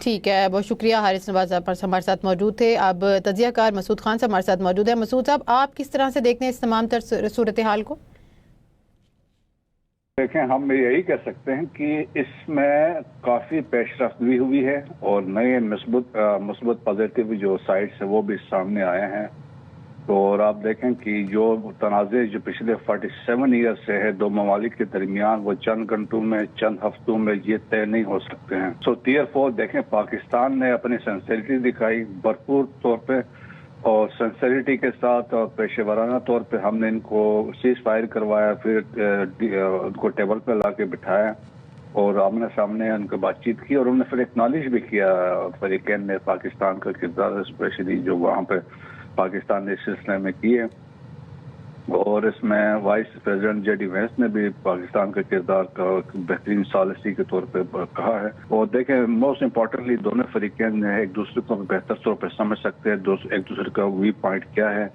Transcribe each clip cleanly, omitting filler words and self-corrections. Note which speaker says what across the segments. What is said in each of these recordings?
Speaker 1: ٹھیک ہے، بہت شکریہ حارث نواز صاحب ہمارے ساتھ موجود تھے۔ اب تجزیہ کار مسعود خان صاحب ہمارے ساتھ موجود ہیں۔ مسعود صاحب، آپ کس طرح سے دیکھتے ہیں اس تمام تر صورتحال کو؟
Speaker 2: دیکھیں، ہم یہی کہہ سکتے ہیں کہ اس میں کافی پیش رفت بھی ہوئی ہے اور نئے مثبت پازیٹیو جو سائٹس ہیں وہ بھی سامنے آئے ہیں۔ تو اور آپ دیکھیں کہ جو تنازع جو پچھلے 47 ایئر سے ہے دو ممالک کے درمیان، وہ چند گھنٹوں میں چند ہفتوں میں یہ طے نہیں ہو سکتے ہیں۔ ٹیئر 4 دیکھیں، پاکستان نے اپنی سنسیریٹی دکھائی بھرپور طور پہ، اور سنسیریٹی کے ساتھ اور پیشہ ورانہ طور پہ ہم نے ان کو سیز فائر کروایا، پھر ان کو ٹیبل پہ لا کے بٹھایا اور آمنے سامنے ان کو بات چیت کی، اور انہوں نے پھر ایکنالج بھی کیا فریقین نے پاکستان کا کردار، اسپیشلی جو وہاں پہ پاکستان نے اس سلسلے میں کی ہے۔ اور اس میں vice president J D Vance نے بھی پاکستان کے کردار کا بہترین ثالثی کے طور پہ کہا ہے۔ اور دیکھیں، موسٹ امپورٹنٹلی دونوں فریقین نے ایک دوسرے کو بہتر طور پہ سمجھ سکتے ہیں ایک دوسرے کا وی پوائنٹ کیا ہے،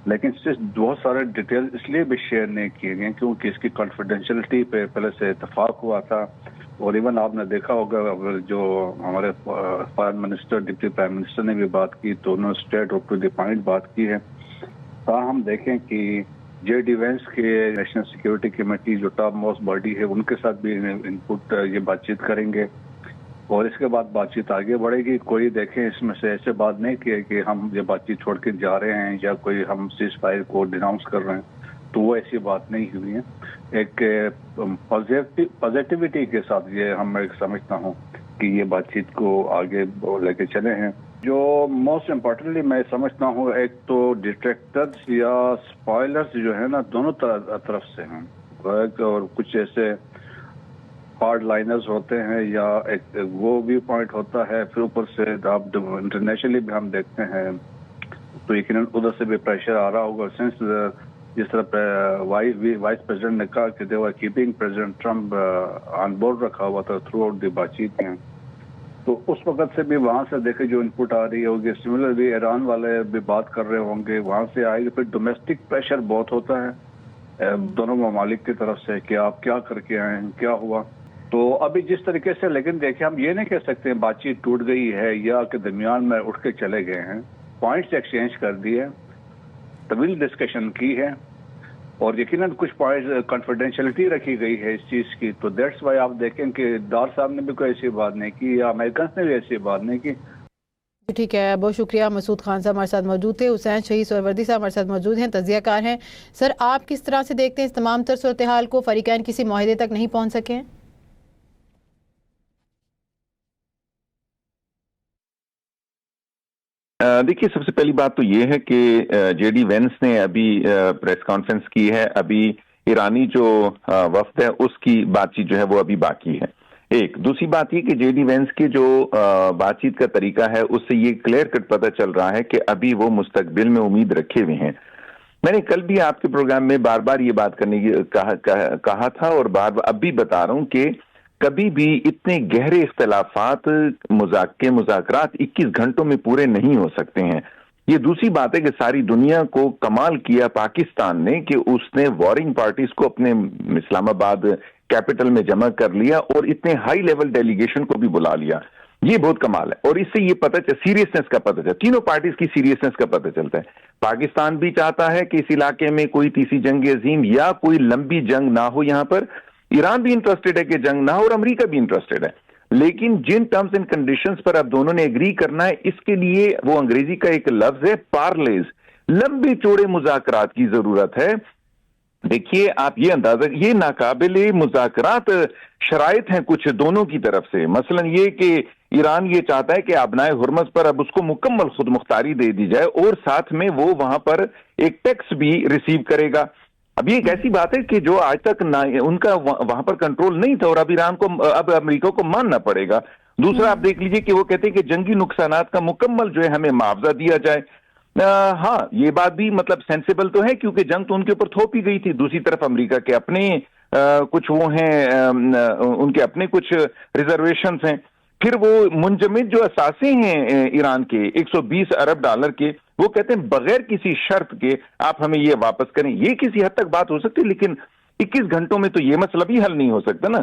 Speaker 2: لیکن صرف بہت سارے ڈیٹیل اس لیے بھی شیئر نہیں کیے گئے کیونکہ اس کی کانفیڈینشلٹی پہ پہلے سے اتفاق ہوا تھا۔ اور ایون آپ نے دیکھا ہوگا جو ہمارے foreign minister deputy prime minister نے بھی بات کی تو انہوں نے اسٹریٹ ٹو دی پوائنٹ بات کی ہے۔ ہم دیکھیں کہ جے ڈی وینس کے نیشنل سیکیورٹی کمیٹی جو ٹاپ موسٹ باڈی ہے ان کے ساتھ بھی ان پٹ یہ بات چیت کریں گے، اور اس کے بعد بات چیت آگے بڑھے گی۔ کوئی دیکھیں اس میں سے ایسے بات نہیں کی کہ ہم یہ بات چیت چھوڑ کے جا رہے ہیں یا کوئی ہم سیز فائر کو ڈیناؤنس کر رہے ہیں، تو وہ ایسی بات نہیں ہوئی ہے۔ ایک پازیٹیوٹی کے ساتھ یہ ہم سمجھتا ہوں کہ یہ بات چیت کو آگے لے کے چلے ہیں۔ جو موسٹ امپورٹنٹلی میں سمجھتا ہوں، ایک تو ڈیٹریکٹرز یا سپوائلرز جو ہے نا دونوں طرف سے ہیں، اور کچھ ایسے ہارڈ لائنرز ہوتے ہیں یا ایک وہ ویو پوائنٹ ہوتا ہے، پھر اوپر سے آپ انٹرنیشنلی بھی ہم دیکھتے ہیں تو یقیناً ادھر سے بھی پریشر آ رہا ہوگا، سنس جس طرح وائس پریزیڈنٹ نے کہا کہ they are keeping president Trump on board رکھا ہوا تھا تھرو آؤٹ دی بات چیت میں، تو اس وقت سے بھی وہاں سے دیکھے جو ان پٹ آ رہی ہوگی، سملرلی ایران والے بھی بات کر رہے ہوں گے، وہاں سے آئے گی۔ پھر ڈومیسٹک پریشر بہت ہوتا ہے دونوں ممالک کی طرف سے کہ آپ کیا کر کے آئے ہیں، کیا ہوا۔ تو ابھی جس طریقے سے، لیکن دیکھیں ہم یہ نہیں کہہ سکتے بات چیت ٹوٹ گئی ہے یا کہ درمیان میں اٹھ کے چلے گئے ہیں، پوائنٹس ایکسچینج کر دیے، طویل ڈسکشن کی ہے، اور یقیناً کچھ پوائنٹس کانفیڈینشلٹی رکھی گئی ہے اس چیز کی۔ تو دیٹس وائی آپ دیکھیں کہ ڈار صاحب نے بھی کوئی ایسی بات نہیں کی یا امریکنس نے بھی ایسی بات نہیں کی۔
Speaker 1: ٹھیک ہے، بہت شکریہ مسعود خان صاحب ہمارے ساتھ موجود تھے۔ حسین شہید سہروردی صاحب ہمارے ساتھ موجود ہیں، تجزیہ کار ہیں۔ سر، آپ کس طرح سے دیکھتے ہیں اس تمام تر صورتحال کو؟ فریقین کسی معاہدے تک نہیں پہنچ سکے ہیں؟
Speaker 3: دیکھیے، سب سے پہلی بات تو یہ ہے کہ جے ڈی وینس نے ابھی پریس کانفرنس کی ہے، ابھی ایرانی جو وفد ہے اس کی بات چیت جو ہے وہ ابھی باقی ہے۔ ایک دوسری بات یہ کہ جے ڈی وینس کے جو بات چیت کا طریقہ ہے اس سے یہ کلیئر کٹ پتہ چل رہا ہے کہ ابھی وہ مستقبل میں امید رکھے ہوئے ہیں۔ میں نے کل بھی آپ کے پروگرام میں بار بار یہ بات کرنے کی کہا تھا، اور بار بار اب بھی بتا رہا ہوں کہ کبھی بھی اتنے گہرے اختلافات مذاکرات 21 گھنٹوں میں پورے نہیں ہو سکتے ہیں۔ یہ دوسری بات ہے کہ ساری دنیا کو کمال کیا پاکستان نے کہ اس نے وارنگ پارٹیز کو اپنے اسلام آباد کیپٹل میں جمع کر لیا اور اتنے ہائی لیول ڈیلیگیشن کو بھی بلا لیا۔ یہ بہت کمال ہے، اور اس سے یہ پتہ سیریسنس کا پتہ چلتا ہے، تینوں پارٹیز کی سیریسنس کا پتہ چلتا ہے۔ پاکستان بھی چاہتا ہے کہ اس علاقے میں کوئی تیسری جنگ عظیم یا کوئی لمبی جنگ نہ ہو، یہاں پر ایران بھی انٹرسٹڈ ہے کہ جنگ نہ ہو، اور امریکہ بھی انٹرسٹڈ ہے، لیکن جن ٹرمز اینڈ کنڈیشنز پر اب دونوں نے ایگری کرنا ہے، اس کے لیے وہ انگریزی کا ایک لفظ ہے پارلیز، لمبے چوڑے مذاکرات کی ضرورت ہے۔ دیکھیے، آپ یہ اندازہ، یہ ناقابل مذاکرات شرائط ہیں کچھ دونوں کی طرف سے، مثلا یہ کہ ایران یہ چاہتا ہے کہ ابنائے ہرمز پر اب اس کو مکمل خود مختاری دے دی جائے، اور ساتھ میں وہ وہاں پر ایک ٹیکس بھی ریسیو کرے گا۔ اب یہ ایک ایسی بات ہے کہ جو آج تک ان کا وہاں پر کنٹرول نہیں تھا، اور اب ایران کو، اب امریکہ کو ماننا پڑے گا۔ دوسرا آپ دیکھ لیجئے کہ وہ کہتے ہیں کہ جنگی نقصانات کا مکمل جو ہے ہمیں معاوضہ دیا جائے۔ ہاں، یہ بات بھی مطلب سینسیبل تو ہے، کیونکہ جنگ تو ان کے اوپر تھوپی گئی تھی۔ دوسری طرف امریکہ کے اپنے کچھ وہ ہیں، ان کے اپنے کچھ ریزرویشنز ہیں۔ پھر وہ منجمد جو اثاثے ہیں ایران کے 120 ارب ڈالر کے، وہ کہتے ہیں بغیر کسی شرط کے آپ ہمیں یہ واپس کریں۔ یہ کسی حد تک بات ہو سکتی ہے، لیکن 21 گھنٹوں میں تو یہ مسئلہ بھی حل نہیں ہو سکتا نا۔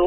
Speaker 4: 2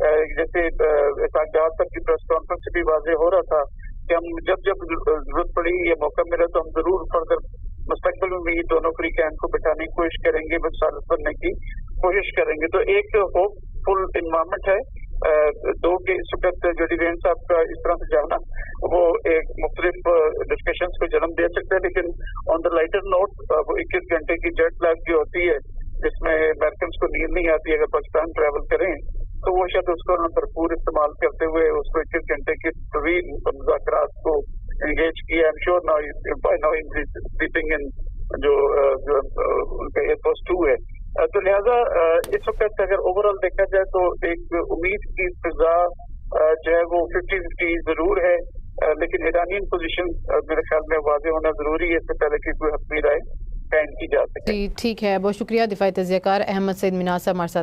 Speaker 4: جیسے جہاں تک کی پریس کانفرنس سے بھی واضح ہو رہا تھا کہ ہم جب ضرورت پڑی یا موقع ملا تو ہم ضرور فردر مستقبل میں بھی دونوں فریقین کو بٹھانے کی کوشش کریں گے، بصارت بننے کی کوشش کریں گے. تو ایک ہوپ فل انوائرمنٹ ہے. دو کے اس وقت جوڈی وین صاحب کا اس طرح سے جانا وہ ایک مختلف ڈسکشنز کو جنم دے سکتا ہے، لیکن آن دا لائٹر نوٹ وہ 21 گھنٹے کی جیٹ لیگ جو ہوتی ہے جس میں امریکنس کو نیند نہیں آتی اگر پاکستان ٹریول کریں، تو وہ شاید اس کو بھرپور استعمال کرتے ہوئے اس کو 21 گھنٹے کی طویل مذاکرات کو انگیج کیا. Am sure now sleeping in جو ان کا ایئر فورس 2 ہے. تو لہٰذا اس وقت اگر اوور آل دیکھا جائے تو ایک امید کی فضا جو ہے وہ 50-50 ضرور ہے، لیکن ایرانین پوزیشن میرے خیال میں واضح ہونا ضروری ہے اس سے پہلے کہ کوئی حتمی رائے قائم کی جا سکے.
Speaker 1: جی ٹھیک ہے، بہت شکریہ. دفاعی تجزیہ کار احمد سعید مناص ہمارے ساتھ